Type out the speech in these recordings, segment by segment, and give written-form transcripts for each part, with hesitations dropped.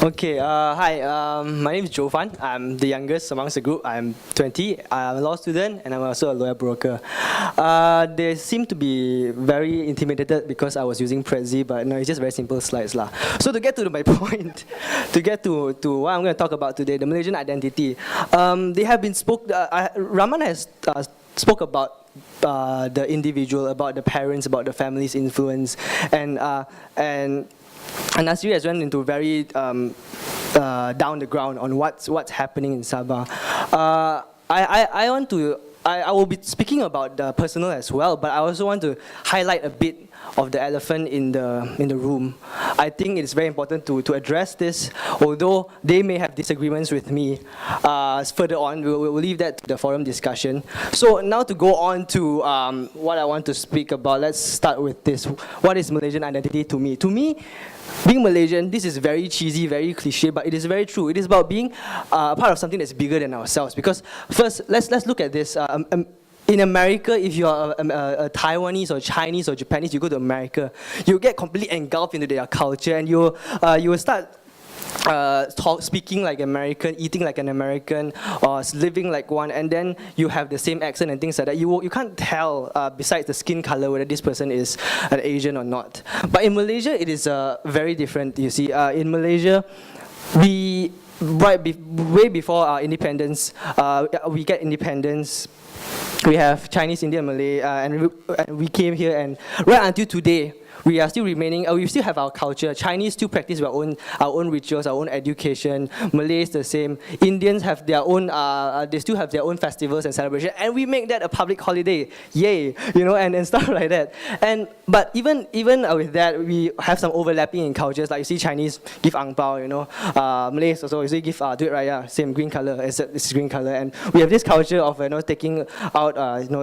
Okay, hi, my name is Jovan. I'm the youngest amongst the group. I'm 20. I'm a law student and I'm also a lawyer broker. They seem to be very intimidated because I was using Prezi, but no, it's just very simple slides lah. So to get to my point, to get to what I'm going to talk about today, the Malaysian identity. They have been Rahman has spoke about the individual, about the parents, about the family's influence, and Nasiri has went into very down the ground on what's happening in Sabah. I will be speaking about the personal as well, but I also want to highlight a bit of the elephant in the room. I think it's very important to address this, although they may have disagreements with me. Further on, we'll leave that to the forum discussion. So now to go on to what I want to speak about, let's start with this. What is Malaysian identity to me? To me, being Malaysian, this is very cheesy, very cliche, but it is very true. It is about being part of something that's bigger than ourselves. Because first, let's look at this. In America, if you are a Taiwanese or Chinese or Japanese, you go to America, you get completely engulfed into their culture, and you will start speaking like American, eating like an American, or living like one, and then you have the same accent and things like that. You can't tell besides the skin color whether this person is an Asian or not. But in Malaysia, it is very different. You see, in Malaysia, way before our independence, we get independence. We have Chinese, Indian, Malay, and we came here, and right until today, we are still remaining. We still have our culture. Chinese still practice our own rituals, our own education. Malays the same. Indians have their own. They still have their own festivals and celebrations, and we make that a public holiday. Yay, and stuff like that. But even with that, we have some overlapping in cultures. Like you see, Chinese give ang pao. Malays also you see give duit raya, same green color. It's green color, and we have this culture of taking out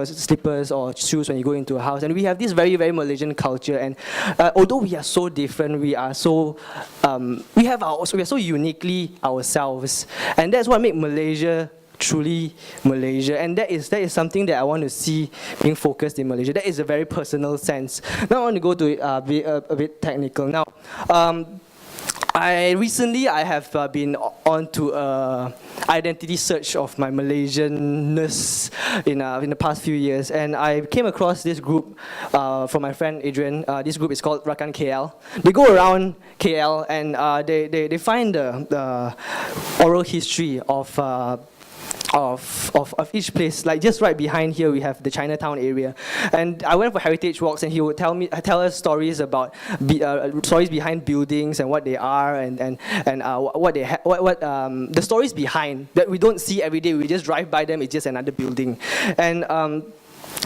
slippers or shoes when you go into a house, and we have this very very Malaysian culture. And although we are so different, we are so we are so uniquely ourselves, and that's what makes Malaysia truly Malaysia. And that is something that I want to see being focused in Malaysia. That is a very personal sense. Now I want to go to a bit technical. Now, I have been on to identity search of my Malaysianness in the past few years, and I came across this group from my friend Adrian. This group is called Rakan KL. They go around KL and they find the oral history of each place. Like just right behind here, we have the Chinatown area, and I went for heritage walks, and he would tell us stories about stories behind buildings and what they are, and the stories behind that we don't see every day. We just drive by them. It's just another building, and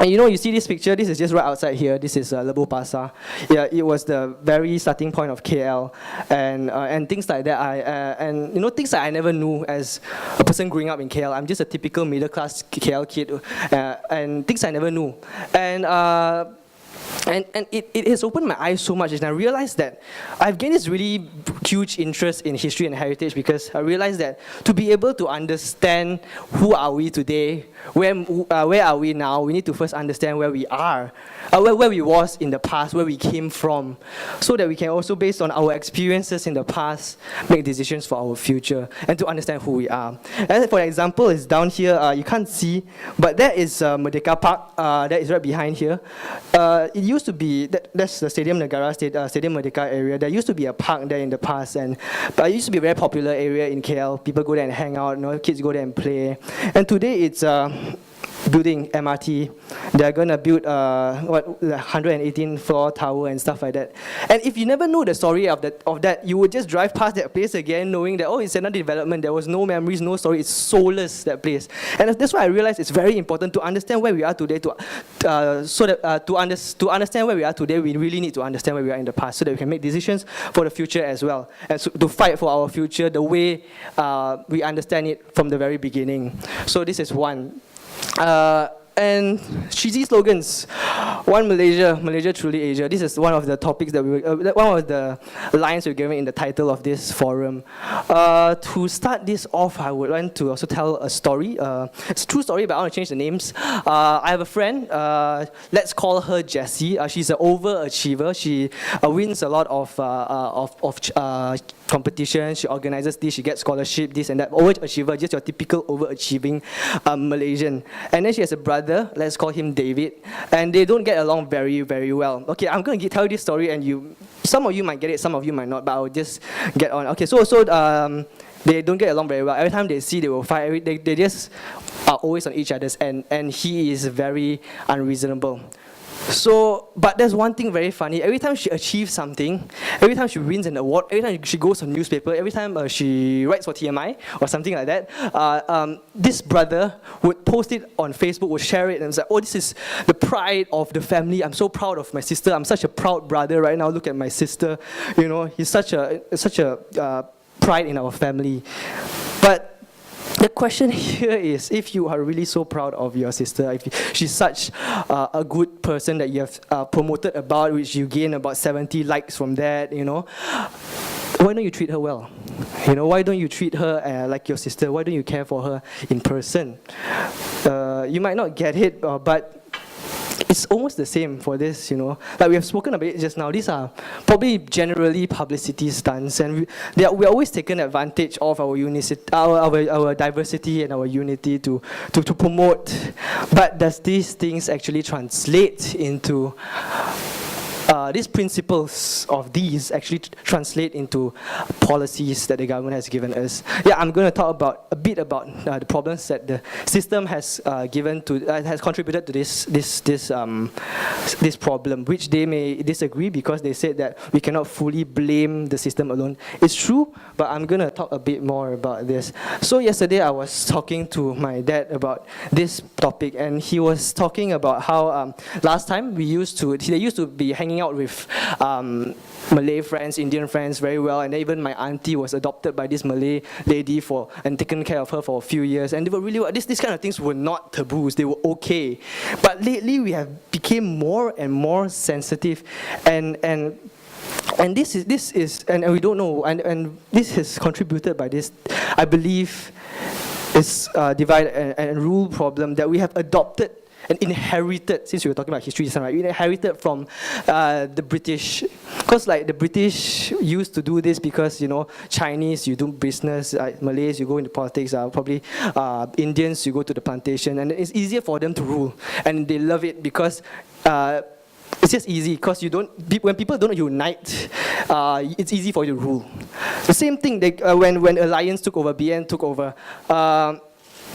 you see this picture. This is just right outside here. This is Lebu Pasar. Yeah, it was the very starting point of KL, and things like that. Things that I never knew as a person growing up in KL. I'm just a typical middle class KL kid, and things I never knew. And it has opened my eyes so much, and I realized that I've gained this really huge interest in history and heritage, because I realized that to be able to understand who are we today, where are we now, we need to first understand where we are, where we was in the past, where we came from, so that we can also, based on our experiences in the past, make decisions for our future and to understand who we are. And for example, it's down here. You can't see, but that is Merdeka Park. That is right behind here. It used to be, that's the Stadium Negara, Stadium Merdeka area. There used to be a park there in the past, but it used to be a very popular area in KL. People go there and hang out, kids go there and play. And today it's building MRT. They're going to build 118 floor tower and stuff like that. And if you never know the story of that, you would just drive past that place again, knowing that, it's another development. There was no memories, no story. It's soulless, that place. And that's why I realized it's very important to understand where we are today. To understand where we are today, we really need to understand where we are in the past, so that we can make decisions for the future as well, and so to fight for our future the way we understand it from the very beginning. So this is one. And cheesy slogans. One Malaysia, Malaysia truly Asia. This is one of the topics that one of the lines we're given in the title of this forum. To start this off, I would want to also tell a story. It's a true story, but I want to change the names. I have a friend. Let's call her Jessie. She's an overachiever. She wins a lot of competition, she organizes this, she gets scholarship, this and that. Overachiever, just your typical overachieving Malaysian. And then she has a brother, let's call him David, and they don't get along very, very well. Okay, I'm going to tell you this story, and some of you might get it, some of you might not, but I'll just get on. Okay, so they don't get along very well. Every time they see, they will fight. They just are always on each other's end, and he is very unreasonable. So, but there's one thing very funny. Every time she achieves something, every time she wins an award, every time she goes on newspaper, every time she writes for TMI or something like that, this brother would post it on Facebook, would share it, and say, "Oh, this is the pride of the family. I'm so proud of my sister. I'm such a proud brother right now. Look at my sister. You know, he's such a pride in our family." But the question here is, if you are really so proud of your sister, if she's such a good person that you have promoted about, which you gain about 70 likes from that, you know, why don't you treat her well? You know, why don't you treat her like your sister? Why don't you care for her in person? You might not get it, but it's almost the same for this, you know. Like we have spoken about it just now, these are probably generally publicity stunts, and we're always taken advantage of our diversity and our unity to promote. But does these things actually translate into these principles of these actually translate into policies that the government has given us? Yeah, I'm going to talk a bit about the problems that the system has has contributed to this problem, which they may disagree because they said that we cannot fully blame the system alone. It's true, but I'm going to talk a bit more about this. So yesterday I was talking to my dad about this topic, and he was talking about how last time they used to be hanging out with Malay friends, Indian friends very well, and even my auntie was adopted by this Malay lady and taken care of her for a few years, and they were really, this kind of things were not taboos, they were okay. But lately we have become more and more sensitive, and this is and we don't know, and this has contributed by this, I believe, is divide and rule problem that we have adopted and inherited, since we were talking about history, right? We inherited from the British, because like the British used to do this because, you know, Chinese, you do business, Malays, you go into politics, probably Indians, you go to the plantation, and it's easier for them to rule, and they love it because it's just easy, because when people don't unite, it's easy for you to rule. The same thing, when Alliance took over, BN took over,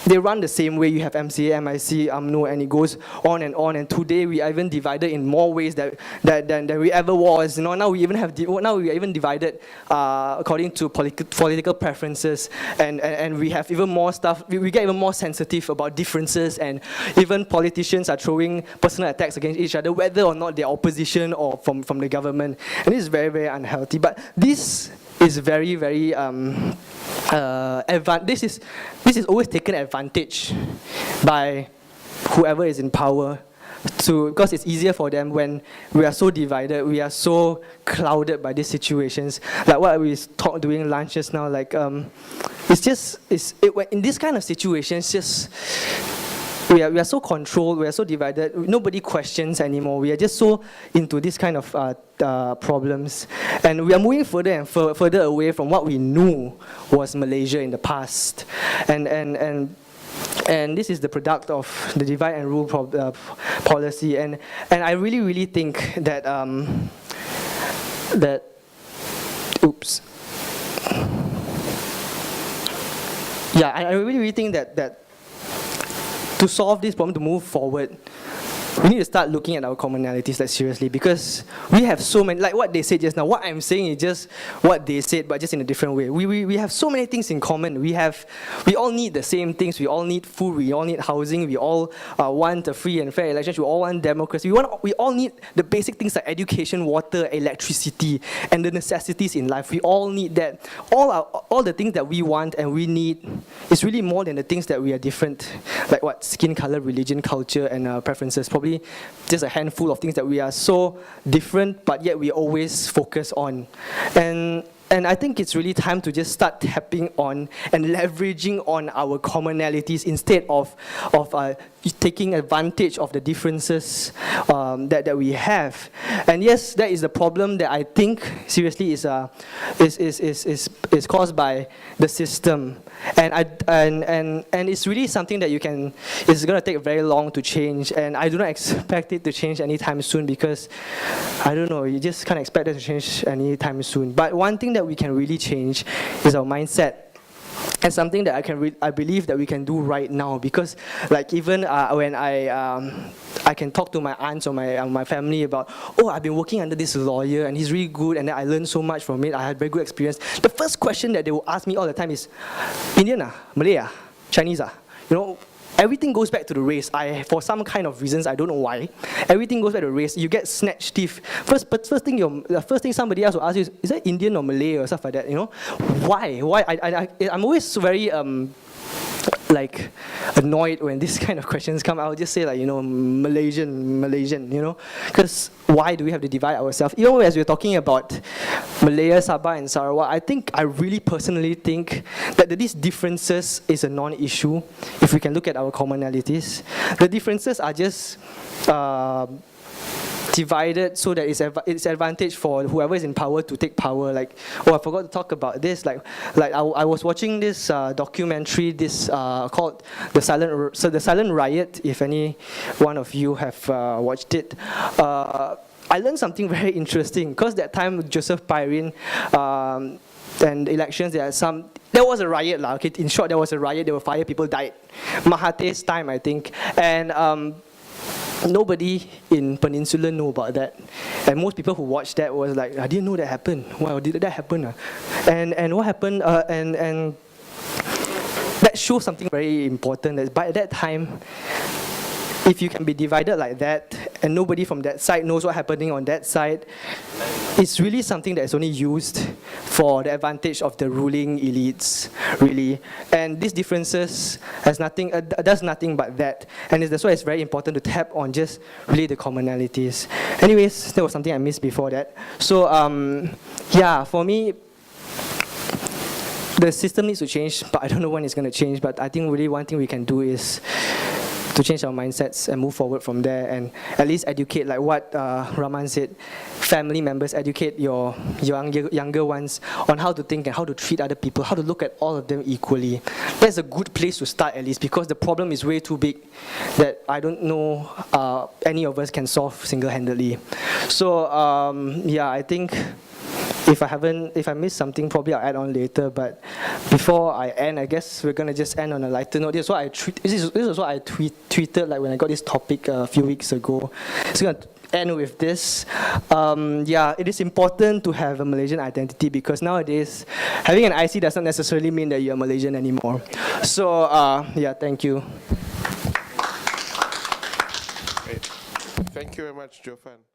they run the same way. You have MCA, MIC, UMNO, and it goes on. And today we are even divided in more ways than we ever was. You know, now we are even divided according to political preferences, and we have even more stuff. We get even more sensitive about differences, and even politicians are throwing personal attacks against each other, whether or not they're opposition or from the government. And this is very, very unhealthy. But this is very, very this is always taken advantage by whoever is in power, because it's easier for them when we are so divided, we are so clouded by these situations. Like what we talked during lunch just now, like in this kind of situations, just we are so controlled, we are so divided, nobody questions anymore. We are just so into this kind of problems, and we are moving further and further away from what we knew was Malaysia in the past, and this is the product of the divide and rule policy, and I really think that I really think that to solve this problem, to move forward, we need to start looking at our commonalities like seriously, because we have so many, like what they said just now. What I'm saying is just what they said, but just in a different way. We have so many things in common. We all need the same things. We all need food. We all need housing. We all want a free and fair election. We all want democracy. We all need the basic things like education, water, electricity, and the necessities in life. We all need that. All the things that we want and we need is really more than the things that we are different, like what skin color, religion, culture, and preferences. Probably just a handful of things that we are so different, but yet we always focus on. And And I think it's really time to just start tapping on and leveraging on our commonalities instead of taking advantage of the differences that we have. And yes, that is the problem that I think seriously is caused by the system. And it's really something that it's going to take very long to change. And I do not expect it to change anytime soon because, I don't know, you just can't expect it to change anytime soon. But one thing that we can really change is our mindset. And something that I believe that we can do right now, because like even when I can talk to my aunts or my family about, I've been working under this lawyer and he's really good and then I learned so much from it, I had very good experience. The first question that they will ask me all the time is, Indian Malay Chinese everything goes back to the race. For some kind of reasons, I don't know why, everything goes back to the race. You get snatched teeth. The first thing somebody else will ask you is that Indian or Malay or stuff like that, Why? I'm always very annoyed when these kind of questions come. I'll just say Malaysian, because why do we have to divide ourselves? Even as we're talking about Malaya, Sabah and Sarawak, I really personally think that these differences is a non-issue if we can look at our commonalities. The differences are just divided so that it's advantage for whoever is in power to take power. I forgot to talk about this. I was watching this documentary, called the Silent Riot. If any one of you have watched it, I learned something very interesting because that time Joseph Pyrin and elections, there was a riot lah. Okay, in short, there was a riot. There were fire. People died. Mahathir's time, I think, and. Nobody in Peninsula knew about that, and most people who watched that was like, I didn't know that happened. Wow, did that happen? And what happened? And that shows something very important. That by that time, if you can be divided like that, and nobody from that side knows what's happening on that side, it's really something that is only used for the advantage of the ruling elites, really. And these differences does nothing but that. And that's why it's very important to tap on just really the commonalities. Anyways, that was something I missed before that. So, for me, the system needs to change, but I don't know when it's going to change. But I think really one thing we can do is to change our mindsets and move forward from there, and at least educate, like what Rahman said, family members, educate your younger ones on how to think and how to treat other people, how to look at all of them equally. That's a good place to start, at least, because the problem is way too big that I don't know any of us can solve single-handedly. So I think if I miss something, probably I'll add on later. But before I end, I guess we're gonna just end on a lighter note. This is what I tweeted when I got this topic a few weeks ago. It's gonna end with this. It is important to have a Malaysian identity, because nowadays having an IC doesn't necessarily mean that you're Malaysian anymore. So thank you. Great. Thank you very much, Jofan.